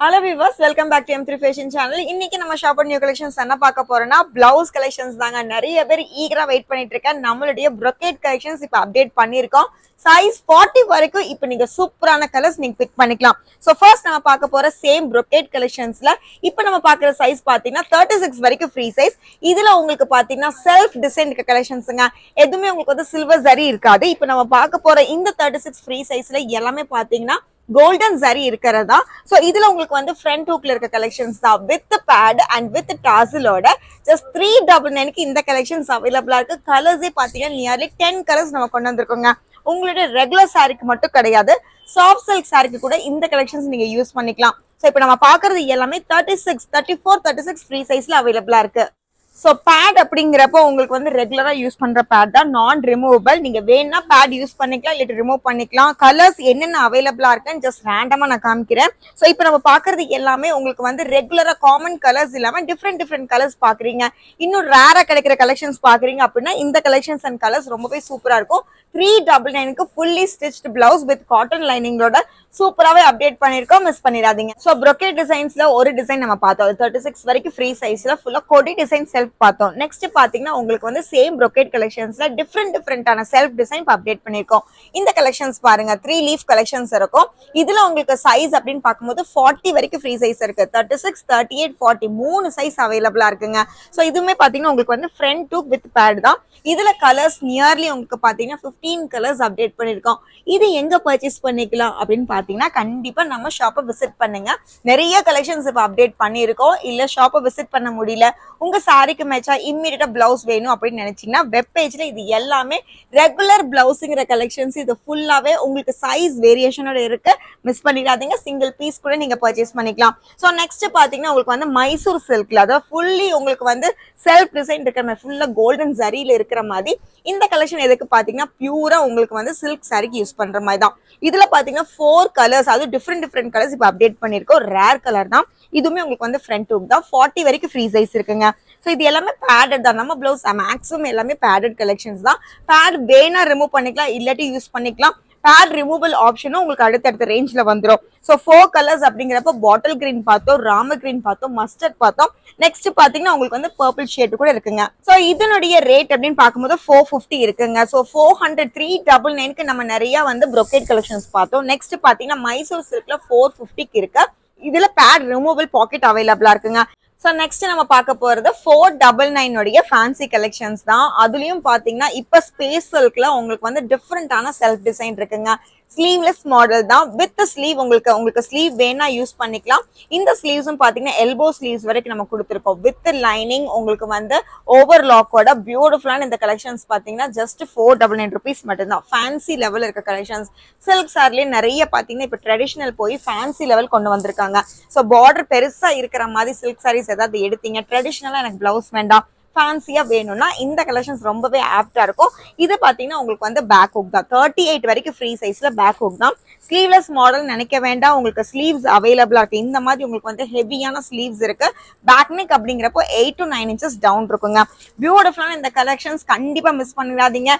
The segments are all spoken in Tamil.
Hello viewers, welcome back to M3 Fashion Channel. இன்னைக்கு நம்ம ஷாப் நியூ கலெக்ஷன்ஸ் என்ன பார்க்க போறோம்னா பிளவுஸ் கலெக்ஷன்ஸ் தாங்க. நிறைய பேர் ஈகரா வெயிட் பண்ணிட்டு இருக்காங்க. நம்மளுடைய brocade கலெக்ஷன்ஸ் இப்ப அப்டேட் பண்ணிருக்கோம். சைஸ் 40 வரைக்கும் இப்ப நீங்க சூப்பரான கலர்ஸ் நீங்க பிக் பண்ணிக்கலாம். சோ ஃபர்ஸ்ட் நம்ம பார்க்க போற சேம் brocade கலெக்ஷன்ஸ்ல இப்ப நம்ம பார்க்குற சைஸ் பாத்தீங்கன்னா 36 வரைக்கும் ஃப்ரீ சைஸ். இதுல உங்களுக்கு பாத்தீங்கன்னா செல்ஃப் டிசைன் கலெக்ஷன்ஸ்ங்க. எதுவுமே உங்களுக்கு வந்து சில்வர் ஜரி இருக்காது. இப்ப நம்ம பார்க்க போற இந்த 36 ஃப்ரீ சைஸ்ல எல்லாமே பாத்தீங்கன்னா கோல்டன் ஜரி இருக்கிறதா. சோ இதுல உங்களுக்கு வந்து ஃப்ரண்ட் ஹூக்ல இருக்க கலெக்ஷன்ஸ் தான் வித் பேட் அண்ட் வித் டாசிலோட ஜஸ்ட் 399க்கு இந்த கலெக்ஷன்ஸ் அவைலபிளா இருக்கு. கலர்ஸே பாத்தீங்கன்னா நியர்லி 10 கலர்ஸ் நம்ம கொண்டு வந்திருக்கோங்க. உங்களுடைய ரெகுலர் சாரிக்கு மட்டும் கிடையாது, சாஃப்ட் சில்க் சாரிக்கு கூட இந்த கலெக்ஷன்ஸ் நீங்க யூஸ் பண்ணிக்கலாம். சோ இப்போ நம்ம பாக்குறது எல்லாமே 36, 34, 36 ஃப்ரீ சைஸ்ல அவைலபிளா இருக்கு. ஸோ பேட் அப்படிங்கிறப்போ உங்களுக்கு வந்து ரெகுலரா யூஸ் பண்ற பேட் தான், நான் ரிமூவபிள். நீங்க வேணா பேட் யூஸ் பண்ணிக்கலாம், இல்லாட்டி ரிமூவ் பண்ணிக்கலாம். கலர்ஸ் என்னென்ன அவைலபிளா இருக்குன்னு ஜஸ்ட் ரேண்டமா நான் காமிக்கிறேன். ஸோ இப்போ நம்ம பாக்குறது எல்லாமே உங்களுக்கு வந்து ரெகுலரா காமன் கலர்ஸ் இல்லாம டிஃப்ரெண்ட் கலர்ஸ் பாக்குறீங்க, இன்னும் ரேரா கிடைக்கிற கலெக்ஷன்ஸ் பாக்குறீங்க அப்படின்னா இந்த கலெக்ஷன்ஸ் அண்ட் கலர்ஸ் ரொம்பவே சூப்பரா இருக்கும். 399க்கு fully stitched blouse with cotton லைனிங்கோட சூப்பராவே அப்டேட் பண்ணிருக்கோம், மிஸ் பண்ணிடாதீங்க. சோ brocade டிசைன்ஸ்ல ஒரு டிசைன் நம்ம பார்த்தோம், 36 வரைக்கும் ஃப்ரீ சைஸ்ல ஃபுல்லா கொடி டிசைன் செல்ஃப் பார்த்தோம். நெக்ஸ்ட் பாத்தீங்கன்னா உங்களுக்கு வந்து சேம் brocade கலெக்ஷன்ஸ்ல டிஃப்ரெண்டான செல்ஃப் டிசைன் அப்டேட் பண்ணிருக்கோம். இந்த கலெக்ஷன்ஸ் பாருங்க, 3 லீஃப் கலெக்ஷன்ஸ் இருக்கும். இதுல உங்களுக்கு சைஸ் அப்படின்னு பார்க்கும்போது 40 வரைக்கும் ஃப்ரீ சைஸ் இருக்கு. 36, 38, 40 மூணு சைஸ் அவைலபிளா இருக்குங்க. சோ இதுவுமே பாத்தீங்கன்னா உங்களுக்கு வந்து ஃப்ரண்ட் டூக் வித் பேட் தான். இதுல கலர்ஸ் நியர்லி உங்களுக்கு பாத்தீங்கன்னா 15 கலர்ஸ் அப்டேட் பண்ணிருக்கோம். இது எங்க பர்ச்சேஸ் பண்ணிக்கலாம் அப்படின்னு பாத்தீங்கன்னா கண்டிப்பா நம்ம ஷாப்பை விசிட் பண்ணுங்க. நிறைய கலெக்ஷன்ஸ் இப்ப அப்டேட் பண்ணிருக்கோம். இல்ல ஷாப்பை விசிட் பண்ண முடியல, உங்க சாரிக்கு மேட்சா இம்மீடியட்டா பிளவுஸ் வேணும் அப்படின்னு நினைச்சீங்கன்னா வெப் பேஜ்ல இது எல்லாமே ரெகுலர் பிளவுஸ்ங்கிற கலெக்ஷன்ஸ், இது ஃபுல்லாவே உங்களுக்கு சைஸ் வேரியேஷனோட இருக்கு, மிஸ் பண்ணிடாதீங்க. சிங்கிள் பீஸ் கூட நீங்க பர்ச்சேஸ் பண்ணிக்கலாம். ஸோ நெக்ஸ்ட் பாத்தீங்கன்னா உங்களுக்கு வந்து மைசூர் சில்க்ல, அதாவது ஃபுல்லி உங்களுக்கு வந்து செல்ஃப் டிசைன் இருக்கிற மாதிரி ஃபுல்லா கோல்டன் ஜரியில இருக்கிற மாதிரி இந்த கலெக்ஷன் எதுக்கு பாத்தீங்கன்னா பியூரா உங்களுக்கு வந்து சில்க் சாரிக்கு யூஸ் பண்ற மாதிரி தான். இதுல பாத்தீங்கன்னா 4 கலர்ஸ், அது டிஃப்ரெண்ட் கலர்ஸ் இப்ப அப்டேட் பண்ணிருக்கோம். ரேர் கலர் தான். இதுவுமே உங்களுக்கு வந்து ஃப்ரண்ட் ஹூக் தான். 40 வரைக்கும் ஃப்ரீ சைஸ் இருக்குங்க. சோ இது எல்லாமே பேடட் தான். நம்ம பிளவுஸ் மேக்ஸிமம் எல்லாமே பேடட் கலெக்ஷன்ஸ் தான். பேட் வேணா ரிமூவ் பண்ணிக்கலாம், இல்லாட்டி யூஸ் பண்ணிக்கலாம். பேட் ரிமூவல் ஆப்ஷனும் உங்களுக்கு அடுத்தடுத்த ரேஞ்ச்ல வந்துடும். ஸோ 4 கலர்ஸ் அப்படிங்கிறப்ப பாட்டில் கிரீன் பார்த்தோம், ராம கிரீன் பார்த்தோம், மஸ்டர்ட் பார்த்தோம். நெக்ஸ்ட் பாத்தீங்கன்னா உங்களுக்கு வந்து பர்பிள் ஷேட் கூட இருக்குங்க. ஸோ இதனுடைய ரேட் அப்படின்னு பார்க்கும்போது 450 இருக்குங்க. ஸோ 400, 399க்கு நம்ம நிறைய வந்து brocade கலெக்ஷன்ஸ் பார்த்தோம். நெக்ஸ்ட் பாத்தீங்கன்னா மைசூர் சில்க்ல 450க்கு இருக்கு. இதுல பேட் ரிமூவபிள் பாக்கெட் அவைலபிளா இருக்குங்க. ஸோ நெக்ஸ்ட் நம்ம பார்க்க போறது 499 உடைய ஃபேன்சி கலெக்ஷன்ஸ் தான். அதுலயும் பாத்தீங்கன்னா இப்ப ஸ்பேஸ் சில்க்ல உங்களுக்கு வந்து டிஃப்ரெண்டான செல்ஃப் டிசைன் இருக்குங்க. ஸ்லீவ்லெஸ் மாடல் தான், வித் ஸ்லீவ். உங்களுக்கு ஸ்லீவ் வேணா யூஸ் பண்ணிக்கலாம். இந்த ஸ்லீவ்ஸும் பாத்தீங்கன்னா எல்போ ஸ்லீவ்ஸ் வரைக்கும் நம்ம கொடுத்துருக்கோம் வித் லைனிங். உங்களுக்கு வந்து ஓவர்லாக்கோட பியூட்டிஃபுல்லான இந்த கலெக்ஷன்ஸ் பாத்தீங்கன்னா ஜஸ்ட் 499 rupees மட்டும்தான். ஃபேன்சி லெவல் இருக்க கலெக்ஷன்ஸ். சில்க் சாரிலேயே நிறைய பாத்தீங்கன்னா இப்ப ட்ரெடிஷனல் போய் ஃபேன்சி லெவல் கொண்டு வந்திருக்காங்க. ஸோ பார்டர் பெருசா இருக்கிற மாதிரி சில்க் சாரீஸ் ஏதாவது எடுத்தீங்க, ட்ரெடிஷனலா எனக்கு பிளவுஸ் வேண்டாம், ஃபேன்சியா வேணும்னா இந்த கலெக்ஷன்ஸ் ரொம்பவே ஆப்டா இருக்கும். இது பாத்தீங்கன்னா உங்களுக்கு வந்து பேக் ஹூக் தான். 38 வரைக்கும் ஃப்ரீ சைஸ்ல பேக் ஹூக் தான். ஸ்லீவ்லெஸ் மாடல் நினைக்க வேண்டாம், உங்களுக்கு ஸ்லீவ்ஸ் அவைலபிளா இருக்கு. இந்த மாதிரி உங்களுக்கு வந்து ஹெவியான ஸ்லீவ்ஸ் இருக்கு. பேக் நெக் அப்படிங்கிறப்போ 8 to 9 inches டவுன் இருக்குங்க. பியூட்டிஃபுல்லான இந்த கலெக்ஷன்ஸ் கண்டிப்பா மிஸ் பண்ணிடாதீங்க.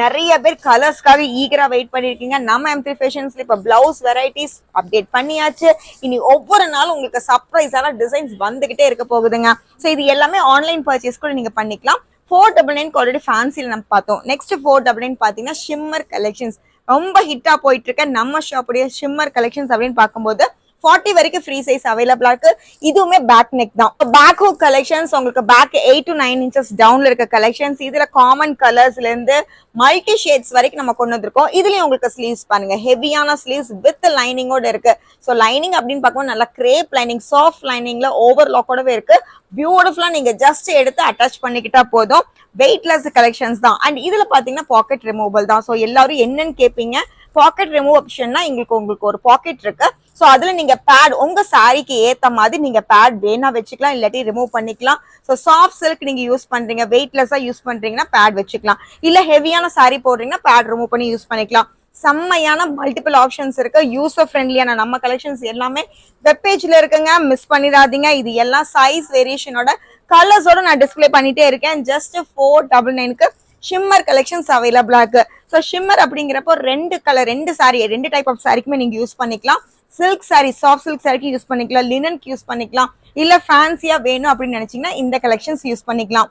நிறைய பேர் கலர்ஸ்க்காக ஈகரா வெயிட் பண்ணிருக்கீங்க. நம்ம M3 ஃபேஷன்ஸ்ல இப்ப பிளவுஸ் வெரைட்டிஸ் அப்டேட் பண்ணியாச்சு. இனி ஒவ்வொரு நாளும் உங்களுக்கு சர்ப்ரைஸான டிசைன்ஸ் வந்துகிட்டே இருக்க போகுதுங்க. ஸோ இது எல்லாமே ஆன்லைன் பர்ச்சேஸ் கூட நீங்க பண்ணிக்கலாம். 499 ஆல்ரெடி ஃபேன்சில நம்ம பார்த்தோம். நெக்ஸ்ட் 499 பாத்தீங்கன்னா ஷிம்மர் கலெக்ஷன்ஸ், ரொம்ப ஹிட்டா போயிட்டு இருக்க நம்ம ஷாப்புடைய ஷிம்மர் கலெக்ஷன்ஸ் அப்படின்னு பார்க்கும்போது 40 வரைக்கும் ஃப்ரீ சைஸ் அவைலபிளா இருக்கு. இதுவுமே பேக் நெக் தான். பேக் ஹூக் கலெக்ஷன்ஸ் உங்களுக்கு பேக் 8 to 9 inches டவுன்ல இருக்க கலெக்ஷன்ஸ். இதுல காமன் கலர்ஸ்ல இருந்து மல்டி ஷேட்ஸ் வரைக்கும் நம்ம கொண்டு வந்திருக்கோம். இதுலயும் உங்களுக்கு ஸ்லீவ்ஸ் பாருங்க, ஹெவியான ஸ்லீவ்ஸ் வித் லைனிங்கோட இருக்கு. ஸோ லைனிங் அப்படின்னு பார்க்கும்போது நல்லா கிரேப் லைனிங், சாஃப்ட் லைனிங்ல ஓவர்லாக்கோடவே இருக்கு. பியூட்டிஃபுல்லா நீங்க ஜஸ்ட் எடுத்து அட்டாச் பண்ணிக்கிட்டா போதும். வெயிட்லெஸ் கலெக்ஷன்ஸ் தான். அண்ட் இதுல பாத்தீங்கன்னா பாக்கெட் ரிமூவபிள் தான். ஸோ எல்லாரும் என்னன்னு கேட்பீங்க, பாக்கெட் ரிமூவ் ஆப்ஷன்னா உங்களுக்கு ஒரு பாக்கெட் இருக்கு. சோ அதுல நீங்க பேட் உங்க சாரிக்கு ஏத்த மாதிரி நீங்க பேட் வேணா வச்சுக்கலாம், இல்லாட்டி ரிமூவ் பண்ணிக்கலாம். சோ சாஃப்ட் சில்க் நீங்க யூஸ் பண்றீங்க, வெயிட்லெஸ்ஸா யூஸ் பண்றீங்கன்னா பேட் வச்சுக்கலாம். இல்ல ஹெவியான சாரி போடுறீங்கன்னா பேட் ரிமூவ் பண்ணி யூஸ் பண்ணிக்கலாம். செம்மையான மல்டிபிள் ஆப்ஷன்ஸ் இருக்கு. யூசர் ஃப்ரெண்ட்லியான நம்ம கலெக்ஷன்ஸ் எல்லாமே வெப் பேஜ்ல இருக்குங்க, மிஸ் பண்ணிடாதீங்க. இது எல்லாம் சைஸ் வேரியேஷனோட கலர்ஸோட நான் டிஸ்பிளே பண்ணிட்டே இருக்கேன். ஜஸ்ட் 499க்கு ஷிம்மர் கலெக்ஷன்ஸ் அவைலபிளா இருக்கு. ஸோ ஷிம்மர் அப்படிங்கிறப்போ ரெண்டு கலர், ரெண்டு சாரி, ரெண்டு டைப் ஆஃப் சாரிக்குமே நீங்க யூஸ் பண்ணிக்கலாம். சில்க் சாரி சாஃப்ட் சில்க் சாரிக்கு யூஸ் பண்ணிக்கலாம், லினனுக்கு யூஸ் பண்ணிக்கலாம், இல்ல ஃபேன்சியா வேணும் அப்படின்னு நினைச்சீங்கன்னா இந்த கலெக்ஷன்ஸ் யூஸ் பண்ணிக்கலாம்.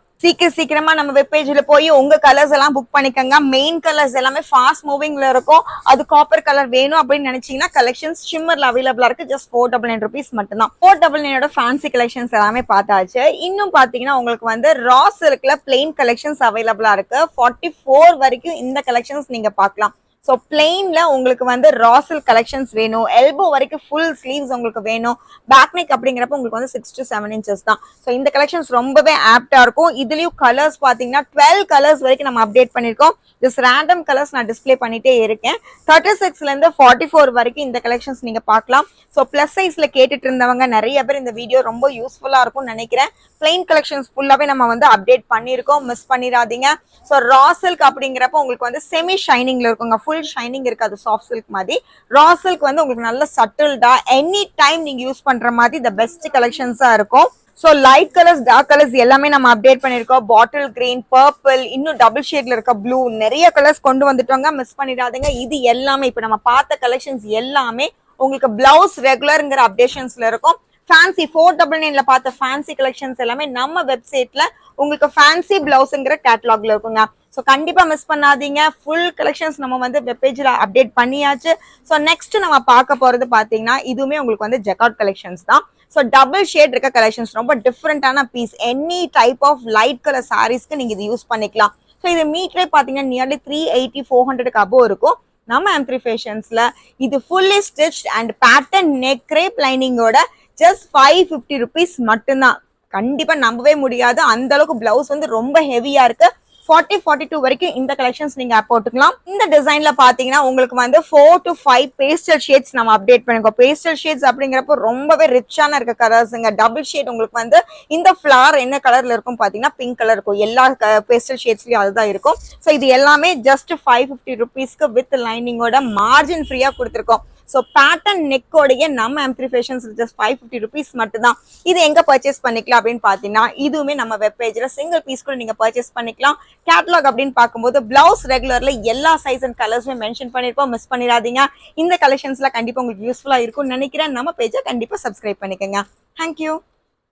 சீக்கிரமா நம்ம வெப் பேஜ்ல போய் உங்க கலர்ஸ் எல்லாம் புக் பண்ணிக்கங்க. மெயின் கலர்ஸ் எல்லாமே ஃபாஸ்ட் மூவிங்ல இருக்கும். அது காப்பர் கலர் வேணும் அப்படின்னு நினைச்சீங்கன்னா கலெக்ஷன்ஸ் ஷிம்மர்ல அவைலபிளா இருக்கு. ஜஸ்ட் ₹499 மட்டும் தான். 499 ஃபேன்சி கலெக்ஷன்ஸ் எல்லாமே பார்த்தாச்சு. இன்னும் பாத்தீங்கன்னா உங்களுக்கு வந்து ரா சில்க்ல பிளெயின் கலெக்ஷன்ஸ் அவைலபிளா இருக்கு. 44 வரைக்கும் இந்த கலெக்ஷன்ஸ் நீங்க பார்க்கலாம். ஸோ பிளெயின்ல உங்களுக்கு வந்து ராசில் கலெக்ஷன்ஸ் வேணும், எல்போ வரைக்கும் ஃபுல் ஸ்லீவ்ஸ் உங்களுக்கு வேணும், பேக் நெக் அப்படிங்கிறப்ப உங்களுக்கு வந்து 6 to 7 inches தான். ஸோ இந்த கலெக்ஷன்ஸ் ரொம்பவே ஆப்டா இருக்கும். இதுலயும் கலர்ஸ் பாத்தீங்கன்னா 12 கலர்ஸ் வரைக்கும் நம்ம அப்டேட் பண்ணிருக்கோம். ஜஸ்ட் ரேண்டம் கலர்ஸ் நான் டிஸ்பிளே பண்ணிட்டே இருக்கேன். 36ல இருந்து 44 வரைக்கும் இந்த கலெக்ஷன்ஸ் நீங்க பார்க்கலாம். ஸோ பிளஸ் சைஸ்ல கேட்டுட்டு இருந்தவங்க நிறைய பேர் இந்த வீடியோ ரொம்ப யூஸ்ஃபுல்லா இருக்கும்னு நினைக்கிறேன். பிளெயின் கலெக்ஷன்ஸ் ஃபுல்லாவே நம்ம வந்து அப்டேட் பண்ணிருக்கோம், மிஸ் பண்ணிடாதீங்க. ஸோ ரா சில்க் அப்படிங்கிறப்ப உங்களுக்கு வந்து செமி ஷைனிங்ல இருக்குங்க, ஃபுல் ஷைனிங் இருக்காது சாஃப்ட் சில்க் மாதிரி. ரா சில்க் வந்து உங்களுக்கு நல்ல சட்டில்டா எனி டைம் நீங்க யூஸ் பண்ற மாதிரி த பெஸ்ட் கலெக்ஷன்ஸா இருக்கும். So light colours dark colours எல்லாமே நம்ம அப்டேட் பண்ணிருக்கோம். பாட்டில் கிரீன், பர்பிள், இன்னும் டபுள் ஷேட்ல இருக்க ப்ளூ, நிறைய கலர்ஸ் கொண்டு வந்துட்டோங்க, மிஸ் பண்ணிடாதீங்க. இது எல்லாமே இப்ப நம்ம பார்த்த கலெக்ஷன்ஸ் எல்லாமே உங்களுக்கு பிளவுஸ் ரெகுலர்ங்கிற அப்டேஷன்ஸ்ல இருக்கும். ஃபேன்சி 499ல பார்த்த ஃபேன்சி கலெக்ஷன்ஸ் எல்லாமே நம்ம வெப்சைட்ல உங்களுக்கு ஃபேன்சி பிளவுஸ்ங்கிற கேட்டலாக்ல இருக்குங்க. ஸோ கண்டிப்பா மிஸ் பண்ணாதீங்க. ஃபுல் கலெக்ஷன்ஸ் நம்ம வந்து வெப் பேஜ்ல அப்டேட் பண்ணியாச்சு. ஸோ நெக்ஸ்ட் நம்ம பார்க்க போறது பாத்தீங்கன்னா இதுவுமே உங்களுக்கு வந்து ஜெக்கார்ட் கலெக்ஷன்ஸ் தான். ஸோ டபுள் ஷேட் இருக்க கலெக்ஷன்ஸ், ரொம்ப டிஃப்ரெண்டான piece. Any type of light colour சாரீஸ்க்கு நீங்க இது யூஸ் பண்ணிக்கலாம். ஸோ இது மீட்டரே பாத்தீங்கன்னா நியர்லி 380-400 அபோவ் இருக்கும். நம்ம M3 ஃபேஷன்ஸ்ல இது fully stitched and pattern neck crepe லைனிங்கோட ஜஸ்ட் ₹550 மட்டும்தான். கண்டிப்பா நம்பவே முடியாது, அந்த அளவுக்கு பிளவுஸ் வந்து ரொம்ப ஹெவியா இருக்கு. 40-42 வரைக்கும் இந்த கலெக்ஷன்ஸ் நீங்க போட்டுக்கலாம். இந்த டிசைன்ல பாத்தீங்கன்னா உங்களுக்கு வந்து 4 to 5 பேஸ்டல் ஷேட்ஸ் நம்ம அப்டேட் பண்ணிருக்கோம். பேஸ்டல் ஷேட்ஸ் அப்படிங்கிறப்ப ரொம்பவே ரிச்சான இருக்க கலர்ஸ்ங்க. டபுள் ஷேட் உங்களுக்கு வந்து இந்த ஃபிளவர் என்ன கலர்ல இருக்கும் பாத்தீங்கன்னா பிங்க் கலர் இருக்கும். எல்லா பேஸ்டல் ஷேட்ஸ்லயும் அதுதான் இருக்கும். ஸோ இது எல்லாமே ஜஸ்ட் ₹550 வித் லைனிங்கோட மார்ஜின் ஃப்ரீயா கொடுத்துருக்கோம். ஸோ பேட்டர்ன் நெக்கோடைய நம்ம M3 ஃபேஷன்ஸ் ஜஸ்ட் ₹550 மட்டும் தான். இது எங்க பர்ச்சேஸ் பண்ணிக்கலாம் அப்படின்னு பாத்தீங்கன்னா இதுவுமே நம்ம வெப் பேஜ்ல சிங்கிள் பீஸ் கூட நீங்க பர்ச்சேஸ் பண்ணிக்கலாம். கேட்டலாக் அப்படின்னு பார்க்கும்போது பிளவுஸ் ரெகுலர்ல எல்லா சைஸ் அண்ட் கலர்ஸுமே மென்ஷன் பண்ணிருப்போம், மிஸ் பண்ணிடாதீங்க. இந்த கலெக்ஷன்ஸ்ல கண்டிப்பா உங்களுக்கு யூஸ்ஃபுல்லா இருக்கும்னு நினைக்கிறேன். நம்ம பேஜை கண்டிப்பா சப்ஸ்கிரைப் பண்ணிக்கோங்க. தேங்க்யூ.